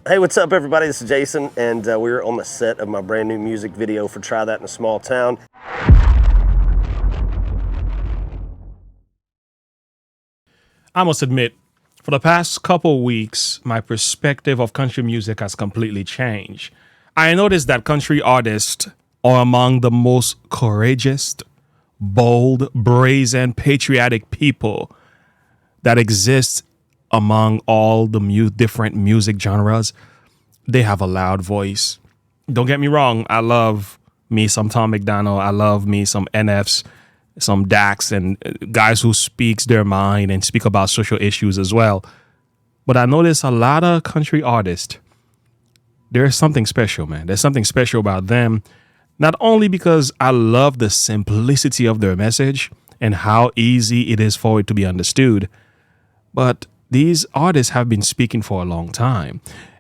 Hey, what's up, everybody? This is Jason, and we're on the set of my brand new music video for Try That in a Small Town. I must admit, for the past couple weeks, my perspective of country music has completely changed. I noticed that country artists are among the most courageous, bold, brazen, patriotic people that exist among all the different music genres. They have a loud voice. Don't get me wrong. I love me some Tom McDonald. I love me some NFs, some Dax, and guys who speaks their mind and speak about social issues as well. But I notice a lot of country artists, there's something special, man. There's something special about them. Not only because I love the simplicity of their message and how easy it is for it to be understood, but these artists have been speaking for a long time.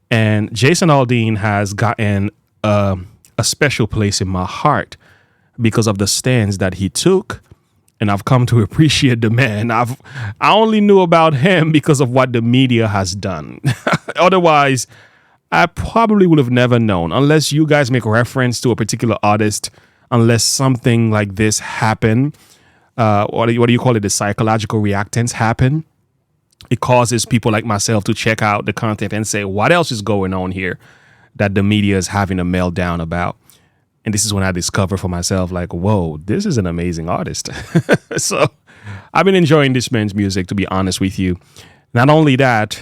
And Jason Aldean has gotten a special place in my heart because of the stands that he took. And I've come to appreciate the man. I only knew about him because of what the media has done. Otherwise, I probably would have never known, unless you guys make reference to a particular artist, unless something like this happen. What do you call it? The psychological reactance happen. It causes people like myself to check out the content and say, what else is going on here that the media is having a meltdown about? And this is when I discover for myself, like, whoa, this is an amazing artist. So I've been enjoying this man's music, to be honest with you. Not only that,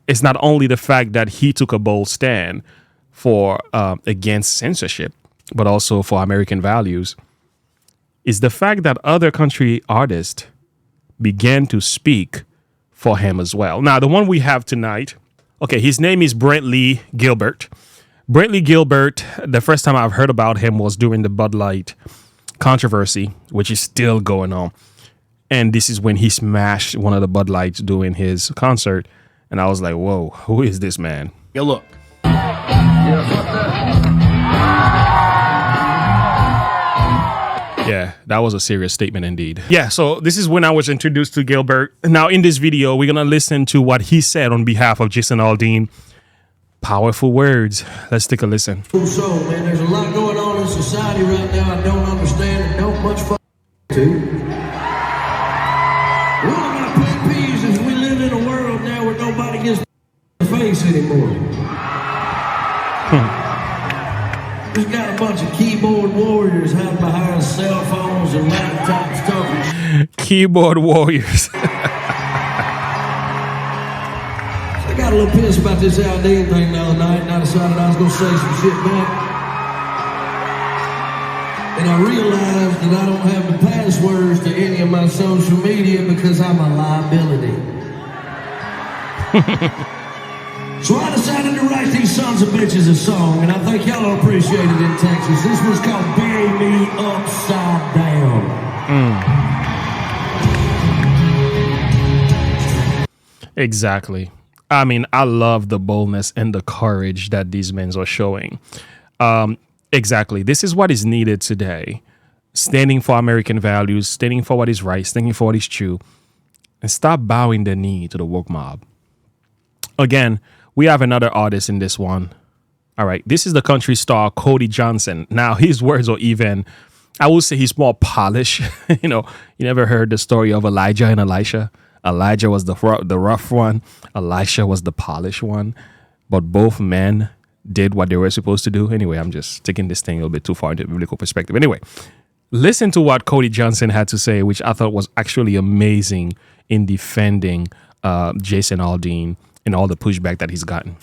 it's not only the fact that he took a bold stand for against censorship, but also for American values. It's the fact that other country artists began to speak for him as well. Now, the one we have tonight, okay, his name is Brent Lee Gilbert. Brent Lee Gilbert, the first time I've heard about him was during the Bud Light controversy, which is still going on. And this is when he smashed one of the Bud Lights during his concert. And I was like, whoa, who is this man? Yo, look. Yeah, that was a serious statement indeed. Yeah, so this is when I was introduced to Gilbert. Now, in this video, we're going to listen to what he said on behalf of Jason Aldean. Powerful words. Let's take a listen. So, man, there's a lot going on in society right now I don't understand and don't much to. One of my pet peeves is we live in a world now where nobody gets the face anymore. We've got a bunch of keyboard warriors hiding behind cell phones and laptops talking. Keyboard warriors. I got a little pissed about this Aldean thing the other night, and I decided I was going to say some shit back. And I realized that I don't have the passwords to any of my social media because I'm a liability. So I decided to write these sons of bitches a song, and I think y'all will appreciate it in Texas. This one's called Bury Me Upside Down. Exactly. I mean, I love the boldness and the courage that these men are showing. Exactly. This is what is needed today. Standing for American values, standing for what is right, standing for what is true, and stop bowing the knee to the woke mob. Again, we have another artist in this one. All right. This is the country star, Cody Johnson. Now, his words are even, I would say he's more polished. You know, you never heard the story of Elijah and Elisha. Elijah was the rough one. Elisha was the polished one. But both men did what they were supposed to do. Anyway, I'm just taking this thing a little bit too far into biblical perspective. Anyway, listen to what Cody Johnson had to say, which I thought was actually amazing in defending Jason Aldean and all the pushback that he's gotten.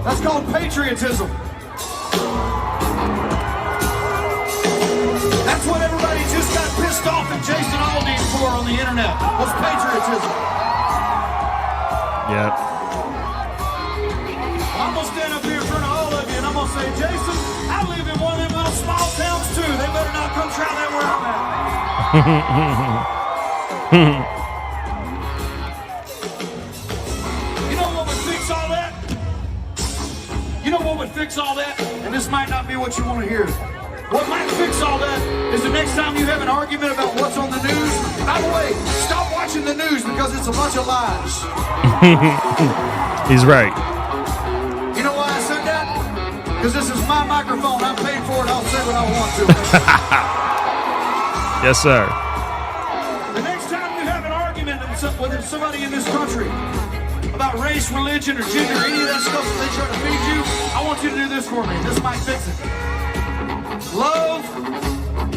That's called patriotism. That's what everybody just got pissed off at Jason Aldean for on the internet. Was patriotism. Yep. I'm going to stand up here in front of all of you and I'm going to say, Jason, I live in one of them little small towns too. They better not come try that where I'm at. You know what would fix all that? You know what would fix all that? And this might not be what you want to hear. What might fix all that is the next time you have an argument about what's on the news. By the way, stop watching the news because it's That's a bunch of lies. He's right. You know why I said that? Because this is my microphone. I'm paid for it. I'll say what I want to. Yes, sir. The next time you have an argument with somebody in this country about race, religion, or gender, any of that stuff that they try to feed you, I want you to do this for me. This might fix it. Love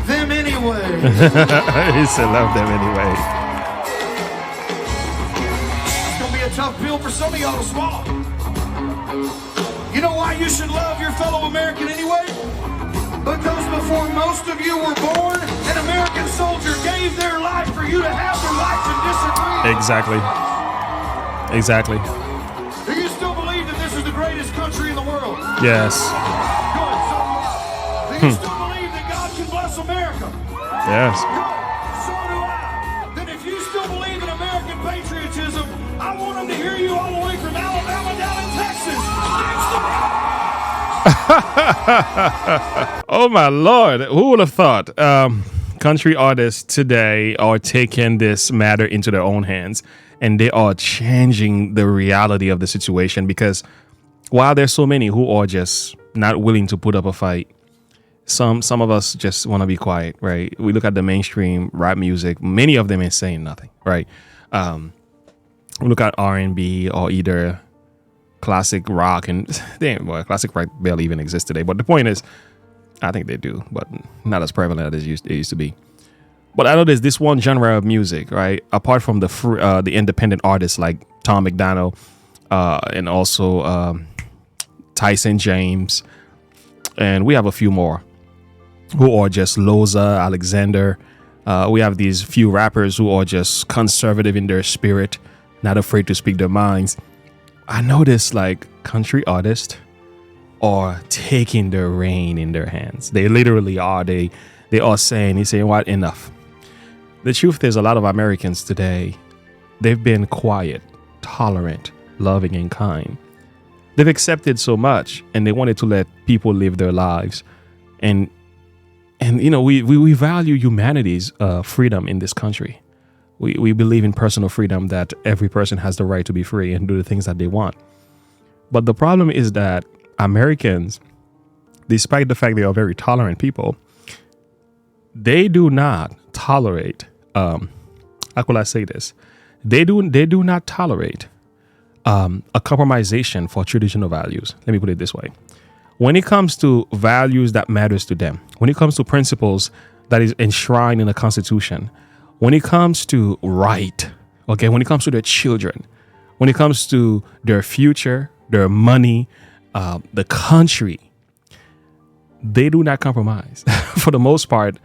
them anyway. He said love them anyway. It's going to be a tough pill for some of y'all to swallow. You know why you should love your fellow American anyway? Because before most of you were born, an American soldier gave their life for you to have the right to disagree. Exactly. Exactly. Do you still believe that this is the greatest country in the world? Yes. Good, so do I. Do you still believe that God can bless America? Yes. Good, so do I. Then if you still believe in American patriotism, I want them to hear you all the way from Alabama down in Texas. Oh my Lord. Who would have thought country artists today are taking this matter into their own hands and they are changing the reality of the situation, because while there's so many who are just not willing to put up a fight, some of us just want to be quiet, right? We look at the mainstream rap music, many of them ain't saying nothing, right? We look at R&B or either classic rock, and classic rock barely even exists today. But the point is, I think they do, but not as prevalent as it used to be. But I know there's this one genre of music, right? Apart from the independent artists like Tom McDonald and also Tyson James, and we have a few more who are just Loza, Alexander. We have these few rappers who are just conservative in their spirit, not afraid to speak their minds. I notice like country artists are taking the reign in their hands. They literally are. They are saying, what, enough. The truth is, a lot of Americans today, they've been quiet, tolerant, loving, and kind. They've accepted so much, and they wanted to let people live their lives. And you know, we value humanity's freedom in this country. We believe in personal freedom, that every person has the right to be free and do the things that they want. But the problem is that Americans, despite the fact they are very tolerant people, they do not tolerate, how could I say this? They do not tolerate a compromisation for traditional values. Let me put it this way. When it comes to values that matters to them, when it comes to principles that is enshrined in the Constitution, when it comes to right, okay, when it comes to their children, when it comes to their future, their money, the country, they do not compromise. For the most part,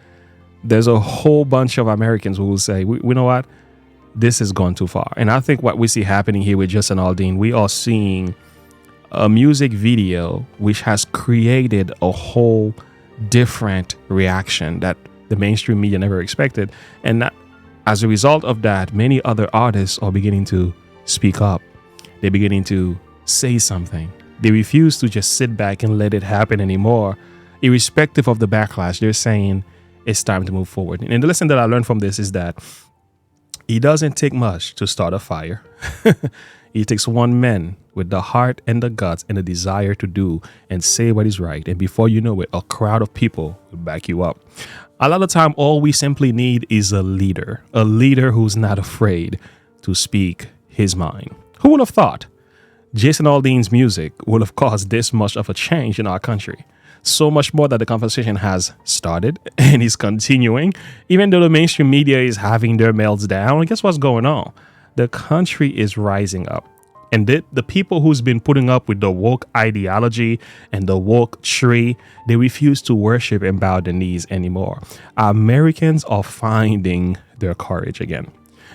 there's a whole bunch of Americans who will say, we know what, this has gone too far. And I think what we see happening here with Justin Aldean, we are seeing a music video which has created a whole different reaction that the mainstream media never expected. And that, as a result of that, many other artists are beginning to speak up. They're beginning to say something. They refuse to just sit back and let it happen anymore. Irrespective of the backlash, they're saying it's time to move forward. And the lesson that I learned from this is that it doesn't take much to start a fire. It takes one man with the heart and the guts and the desire to do and say what is right. And before you know it, a crowd of people will back you up. A lot of time, all we simply need is a leader who's not afraid to speak his mind. Who would have thought Jason Aldean's music would have caused this much of a change in our country? So much more that the conversation has started and is continuing. Even though the mainstream media is having their meltdown, guess what's going on? The country is rising up. And the people who's been putting up with the woke ideology and the woke tree, they refuse to worship and bow the knees anymore. Americans are finding their courage again.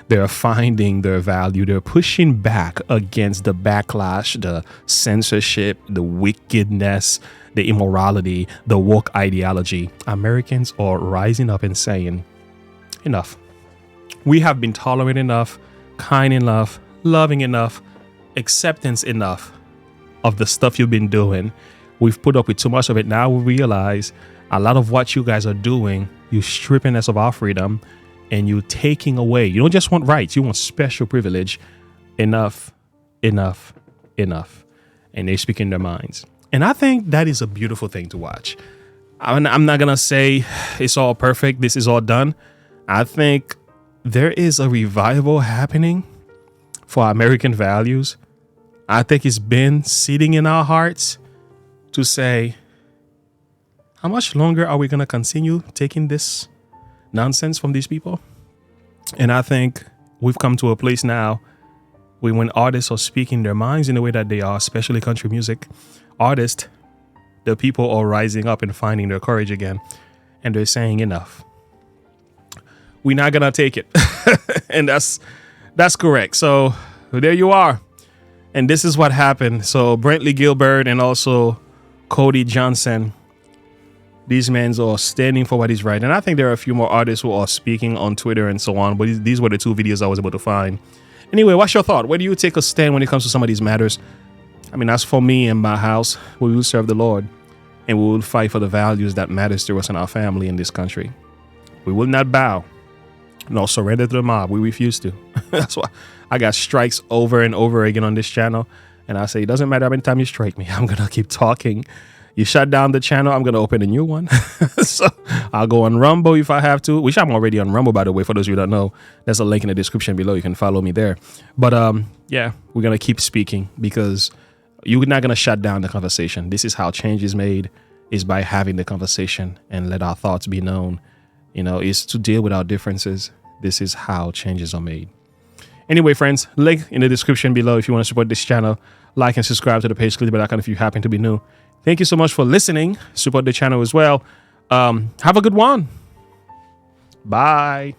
They're finding their value. They're pushing back against the backlash, the censorship, the wickedness, the immorality, the woke ideology. Americans are rising up and saying, enough. We have been tolerant enough, kind enough, loving enough, acceptance enough of the stuff you've been doing. We've put up with too much of it. Now we realize a lot of what you guys are doing, you're stripping us of our freedom. and you're taking away. You don't just want rights, you want special privilege. Enough, enough, enough. And they're speaking their minds. And I think that is a beautiful thing to watch. I'm not going to say it's all perfect. This is all done. I think there is a revival happening for American values. I think it's been sitting in our hearts to say, how much longer are we going to continue taking this nonsense from these people? And I think we've come to a place now where when artists are speaking their minds in the way that they are, especially country music artists, the people are rising up and finding their courage again. And they're saying enough. We're not going to take it. And that's correct. So there you are. And this is what happened. So Brent Lee Gilbert and also Cody Johnson, these men are standing for what is right. And I think there are a few more artists who are speaking on Twitter and so on. But these were the two videos I was able to find. Anyway, what's your thought? Where do you take a stand when it comes to some of these matters? I mean, as for me and my house, we will serve the Lord and we will fight for the values that matters to us and our family in this country. We will not bow nor surrender to the mob. We refuse to. That's why I got strikes over and over again on this channel. And I say, it doesn't matter how many times you strike me. I'm going to keep talking. You shut down the channel, I'm going to open a new one. So I'll go on Rumble if I have to, which I'm already on Rumble, by the way, for those of you who don't know. There's a link in the description below. You can follow me there. But yeah, we're going to keep speaking because you're not going to shut down the conversation. This is how change is made, is by having the conversation and let our thoughts be known. You know, is to deal with our differences. This is how changes are made. Anyway, friends, link in the description below if you want to support this channel. Like and subscribe to the page, click the bell icon if you happen to be new. Thank you so much for listening. Support the channel as well. Have a good one. Bye.